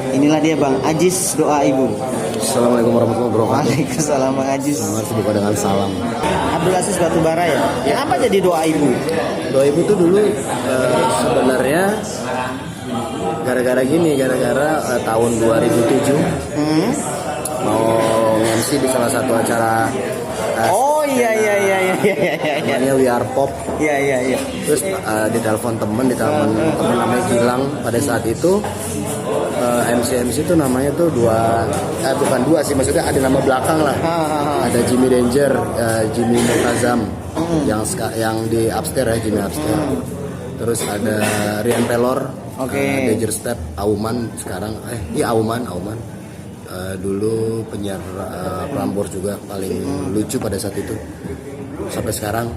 Inilah dia Bang Ajis, doa ibu. Assalamualaikum warahmatullahi wabarakatuh. Waalaikumsalam Bang Ajis. Harus dibuka dengan salam. Abdul Aziz Batubara ya. Kenapa jadi doa ibu? Doa ibu tuh dulu sebenarnya gara-gara tahun 2007 mau MC di salah satu acara. Oh iya. Namanya We Are Pop. Iya. Terus ditelepon temen namanya Gilang. Pada saat itu MC itu namanya tuh bukan dua sih, maksudnya ada nama belakang lah. Ada Jimmy Danger, Jimmy Murtazam yang di upstairs ya, Jimmy upstairs. Terus ada Rian Pelor, Danger Step, Auman sekarang, Auman. Dulu penyiar Prambors juga paling lucu pada saat itu sampai sekarang.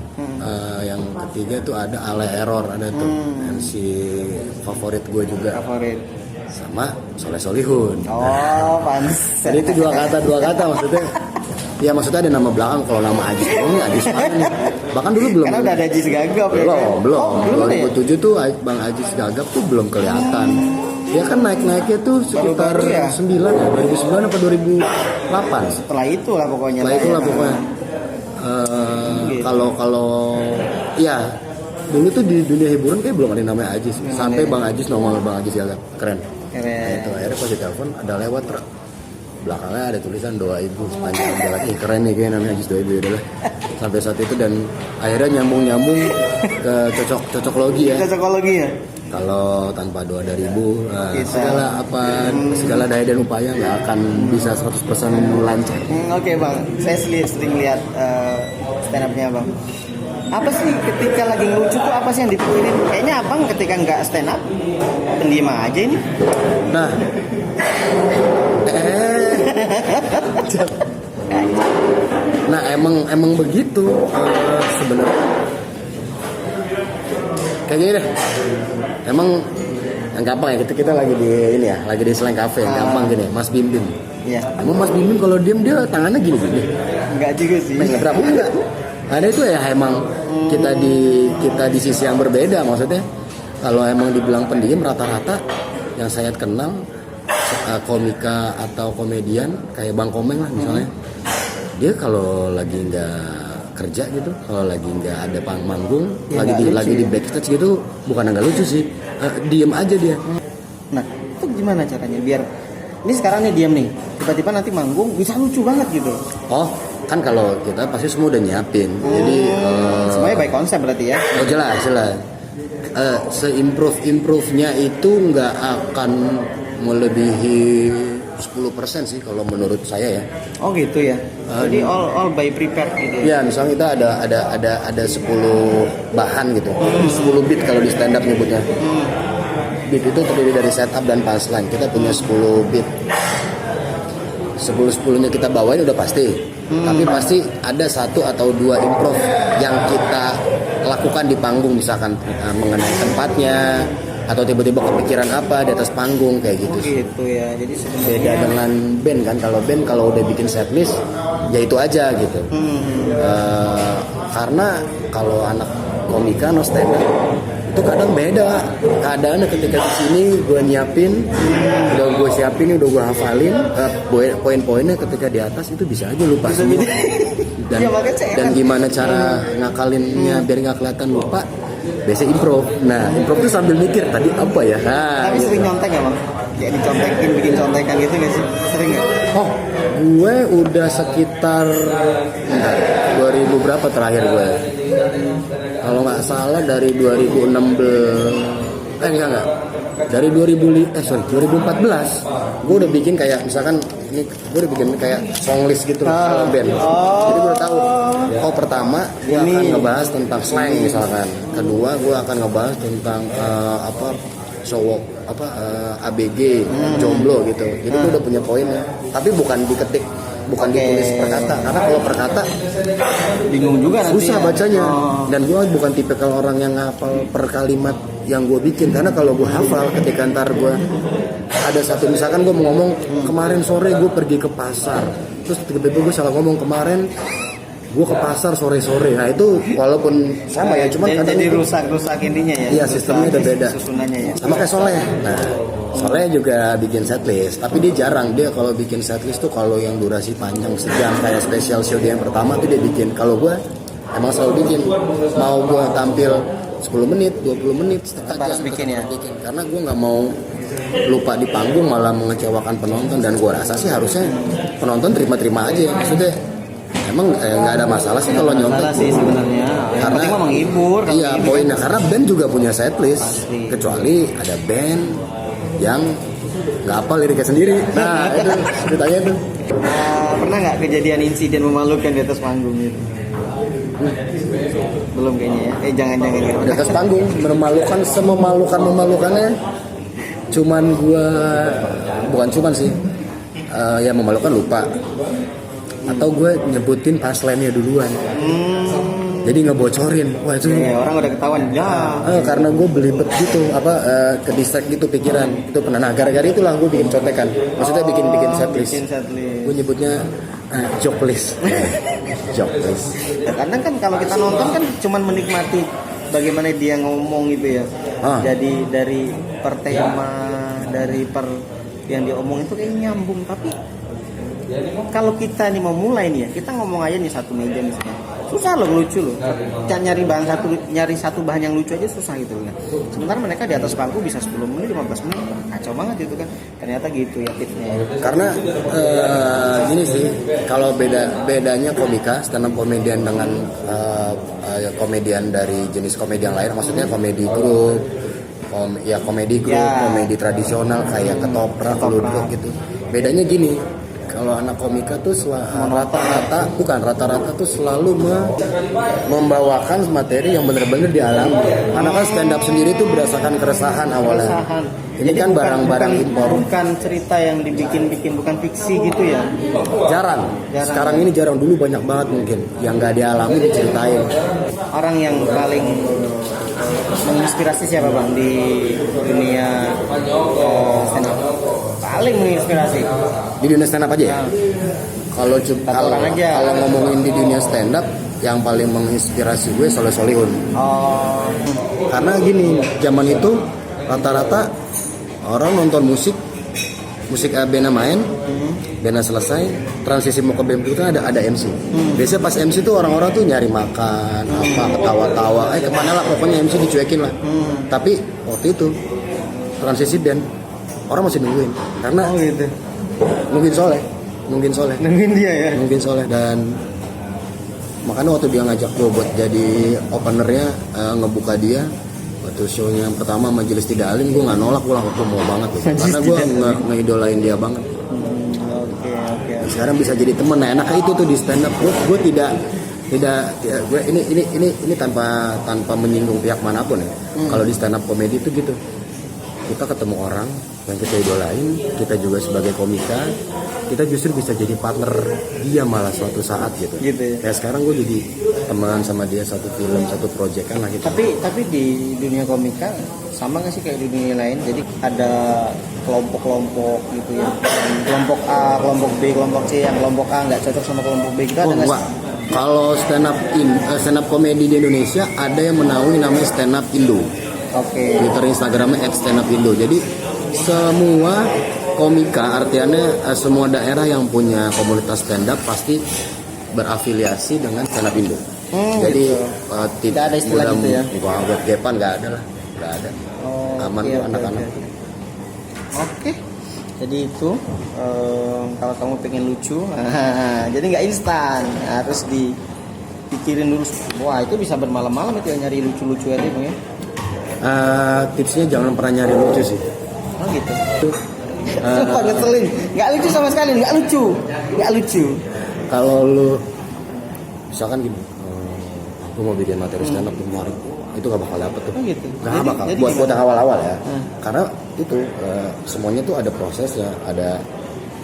Yang ketiga tuh ada Ale Error, ada tuh MC favorit gue juga. Sama Soleh Solihun. Oh, pantes. Jadi itu dua kata maksudnya. Ya maksudnya ada nama belakang. Kalau nama Ajis ini Ajis mana nih? Bahkan dulu belum. Karena udah ada Ajis Gagap ya. Belum. 2007 tuh Bang Ajis Gagap tuh belum kelihatan. Dia kan naiknya tuh sekitar 9 ya, 2009 apa 2008. Setelah itu lah pokoknya. Kalau ya dulu tuh di dunia hiburan kayak belum ada yang namanya Ajis. Sampai Bang Ajis nongol Bang Ajis Gagap. Keren. Nah, itu akhirnya pas ditelepon ada lewat belakangnya ada tulisan doa ibu sepanjang jalan. Keren nih kayak namanya Ajis doa ibu adalah. Sampai saat itu dan akhirnya nyambung ke cocokologi ya. Cocokologi ya. Kalau tanpa doa dari ibu, segala daya dan upaya nggak akan bisa 100% lancar. Oke Bang, saya sering lihat stand up-nya Bang. Apa sih ketika lagi lucu tuh apa sih yang dipikirin? Kayaknya abang ketika nggak stand up pendiam aja ini. Nah, emang begitu sebenarnya. Kayak gini deh. Emang yang gampang ya kita lagi di Slang Cafe yang gampang gini, Mas Bim Bim. Iya. Emang Mas Bim Bim kalau diem dia tangannya gini. Enggak juga sih. Enggak. Ada itu ya emang kita di sisi yang berbeda maksudnya. Kalau emang dibilang pendiam rata-rata yang saya kenal komika atau komedian kayak Bang Komeng lah misalnya. Dia kalau lagi nggak kerja gitu, kalau lagi nggak ada manggung, lagi di backstage gitu, bukan nggak lucu sih, diem aja dia. Nah, itu gimana caranya biar ini sekarang nih diem nih, tiba-tiba nanti manggung bisa lucu banget gitu? Oh, kan kalau kita pasti semua udah nyiapin, jadi semuanya by konsep berarti ya? Oh jelas. Se-improve-nya itu nggak akan melebihi 10% sih kalau menurut saya ya. Oh gitu ya. Jadi all by prepared gitu ya. Ya, misalnya kita ada 10 bahan gitu. 10 beat kalau di stand up nyebutnya. Beat itu terdiri dari setup dan punchline. Kita punya 10 beat. 10-10-nya kita bawain udah pasti. Tapi pasti ada 1 atau 2 improv yang kita lakukan di panggung, misalkan mengenai tempatnya atau tiba-tiba kepikiran apa di atas panggung kayak gitu. Gitu ya. Jadi beda dengan band kan. Kalau udah bikin setlist ya itu aja gitu. Karena kalau anak komika no stand up itu kadang beda keadaannya. Ketika di sini gue nyiapin, udah gue siapin, udah gue hafalin poin-poinnya, ketika di atas itu bisa aja lupa semua. Dan gimana cara ngakalinnya biar nggak kelihatan lupa? Biasa improv. Nah, improv tuh sambil mikir tadi apa ya. Tapi gitu. sering nyontek ya Bang? Kayak dicontekin, bikin contekan gitu nggak sih? Sering nggak? Oh, gue udah sekitar 2000 berapa terakhir gue? Kalau nggak salah dari 2016. Enggak. Dari 2014 gue udah bikin kayak misalkan ini gue udah bikin kayak song list gitu kalau band. Jadi gue udah tahu. Pertama gue akan ngebahas tentang slang misalkan. Kedua gue akan ngebahas tentang ABG, jomblo gitu. Jadi gue udah punya poinnya. Tapi bukan diketik, bukan ditulis per kata. Karena kalau per kata bingung juga nanti. Susah bacanya. Dan gue bukan tipe kalau orang yang ngapal per kalimat yang gue bikin. Karena kalau gue hafal ketika ntar gue ada satu misalkan gue mau ngomong kemarin sore gue pergi ke pasar, terus tiba-tiba gue salah ngomong kemarin gue ke pasar sore-sore. Nah itu walaupun sama ya, cuman kadang jadi rusak intinya ya. Iya, sistemnya udah beda. Susunannya ya. Sama kayak Soleh. Nah Soalnya juga bikin setlist, tapi dia jarang. Dia kalau bikin setlist tuh kalau yang durasi panjang sejam kayak special show dia yang pertama tuh dia bikin. Kalau gue emang selalu bikin. Mau gue tampil 10 menit, 20 menit, setengah jam Harus bikin ya? bikin. Karena gue nggak mau lupa di panggung malah mengecewakan penonton, dan gue rasa sih harusnya penonton terima-terima aja. Maksudnya emang nggak ada masalah sih kalau nyontek. Masalah sih sebenarnya. Yang penting mah menghibur. Iya, poinnya karena band juga punya setlist. Pasti. Kecuali ada band yang nggak hafal liriknya sendiri. Nah, itu ceritanya tuh. Pernah nggak kejadian insiden memalukan di atas panggung gitu? Belum kayaknya ya. Jangan-jangan gitu. Di atas panggung memalukan, sememalukan-memalukannya cuman gua, bukan cuman sih, ya memalukan lupa, atau gue nyebutin punchline-nya duluan, jadi ngebocorin. Wah itu Orang udah ketahuan ya. karena gue belibet gitu, ke distract gitu pikiran itu pernah. Nah gara-gara itulah gue bikin contekan, maksudnya bikin setlist. Gue nyebutnya joke list. Joke list. Kadang kan kalau kita nonton kan cuman menikmati bagaimana dia ngomong gitu ya. Jadi dari per tema, dari per yang dia omong itu kayak nyambung. Tapi kalau kita nih mau mulai nih ya, kita ngomong aja nih satu meja misalnya, susah loh lucu loh. Nyari satu bahan yang lucu aja susah gitu kan. Sementara mereka di atas panggung bisa 10 menit, 15 menit, kacau banget gitu kan. Ternyata gitu ya tipsnya. Karena gini sih, kalau bedanya komika, stand up komedian dengan komedian dari jenis komedi yang lain, maksudnya komedi grup, komedi tradisional kayak ketoprak, ludruk gitu. Bedanya gini, kalau anak komika tuh rata-rata tuh selalu membawakan materi yang benar-benar dialami. Karena kan stand up sendiri tuh berdasarkan keresahan awalnya. Ini kan barang-barang impor. Bukan cerita yang dibikin-bikin, bukan fiksi gitu ya. Jarang. Sekarang ini jarang, dulu banyak banget mungkin yang nggak dialami diceritain. Orang yang paling menginspirasi siapa bang di dunia stand up? Paling menginspirasi Di dunia stand up aja ya? Kalau ngomongin di dunia stand up, yang paling menginspirasi gue Soleh Solihun. Karena gini, zaman itu rata-rata orang nonton musik bandnya main, bandnya selesai, transisi mau ke band itu kan ada MC. Biasanya pas MC tuh orang-orang tuh nyari makan, ketawa-tawa, kemana lah, pokoknya MC dicuekin lah. Tapi waktu itu transisi band, orang masih nungguin, karena gitu. nungguin Soleh. Nungguin Soleh. Dan makanya waktu dia ngajak gue buat jadi openernya, ngebuka dia waktu show-nya yang pertama Majelis Tidak Alim, gue nggak nolak, gue langsung mau banget gitu. Karena gue ngeidolain dia banget. Oke. Sekarang bisa jadi temen. Nah enaknya itu tuh di stand up, gue tidak gue ini tanpa menyinggung pihak manapun ya. Kalau di stand up komedi itu gitu, kita ketemu orang yang kita idolain, kita juga sebagai komika, kita justru bisa jadi partner dia malah suatu saat gitu ya. Kayak sekarang gue jadi teman sama dia, satu film, satu project kan lah gitu. Tapi di dunia komika sama nggak sih kayak di dunia lain? Jadi ada kelompok-kelompok gitu ya. Kelompok A, kelompok B, kelompok C. Yang kelompok A nggak cocok sama kelompok B, gitu ada nggak sih? Kalau stand up komedi di Indonesia ada yang menaungi namanya stand up Indo. Twitter, Instagramnya @standupindo. Jadi semua komika, artinya semua daerah yang punya komunitas stand up pasti berafiliasi dengan stand up Indo. Jadi tidak ada istilah gitu ya. Buat Gepan nggak ada lah, nggak ada. Aman tuh anak-anak. Oke. Jadi itu kalau kamu pengen lucu, jadi nggak instan, harus dipikirin dulu. Wah itu bisa bermalam-malam itu ya nyari lucu-lucu aja bang ya. Tipsnya jangan pernah nyari lucu sih. Oh gitu. Sumpah ngeselin. Nggak lucu sama sekali, nggak lucu. Kalau lu misalkan gini, lu mau bikin materi stand up kemarin, itu gak bakal dapet tuh. Gitu. Gak bakal. Buat yang awal-awal ya. Karena itu semuanya tuh ada prosesnya,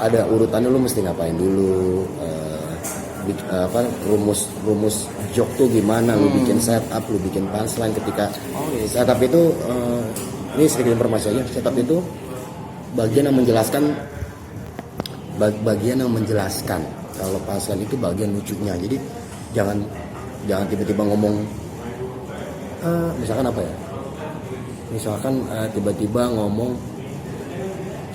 ada urutannya, lu mesti ngapain dulu. Rumus joke tuh gimana, lu bikin setup, lu bikin punchline. Ketika setup itu ini sedikit informasi aja, setup itu bagian yang menjelaskan kalau punchline itu bagian lucunya. Jadi jangan tiba-tiba ngomong misalkan apa ya, misalkan tiba-tiba ngomong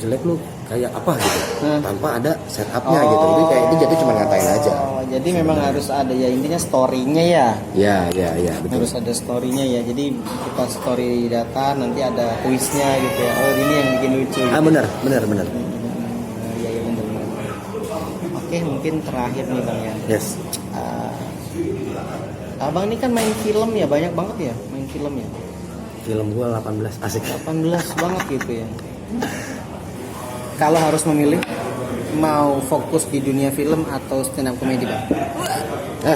jelek lu kayak apa gitu, tanpa ada setupnya gitu. Jadi kayak itu jadi cuma ngatain aja. Jadi memang harus ada ya intinya story-nya ya. Ya betul. Harus ada story-nya ya. Jadi kita story data nanti ada twist-nya gitu ya. Oh ini yang bikin lucu. Gitu. Benar. Iya benar. Oke mungkin terakhir nih Bang ya. Yes. Abang ini kan main film ya, banyak banget ya main film ya. Film gua 18, asik. 18 banget gitu ya. Kalau harus memilih, mau fokus di dunia film atau stand up comedy Bang?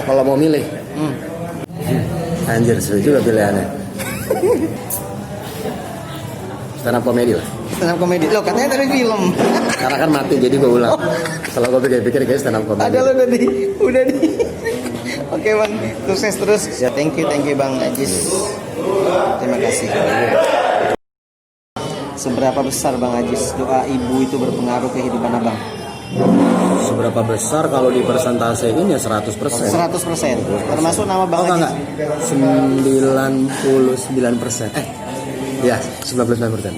Kalau mau milih, anjir seru juga pilihannya. Stand up comedy lah. Stand up comedy, lo katanya dari film. Karena kan mati jadi gua ulang. Setelah gua pikir-pikir kayak stand up comedy. Ada lo udah di. Oke Bang, sukses terus. Ya thank you Bang Ajis. Terima kasih. Seberapa besar Bang Ajis doa ibu itu berpengaruh kehidupan Abang? Seberapa besar kalau di persentasein ya 100%. 100%. Termasuk nama Bang Ajis. 99%. Ya, 99%.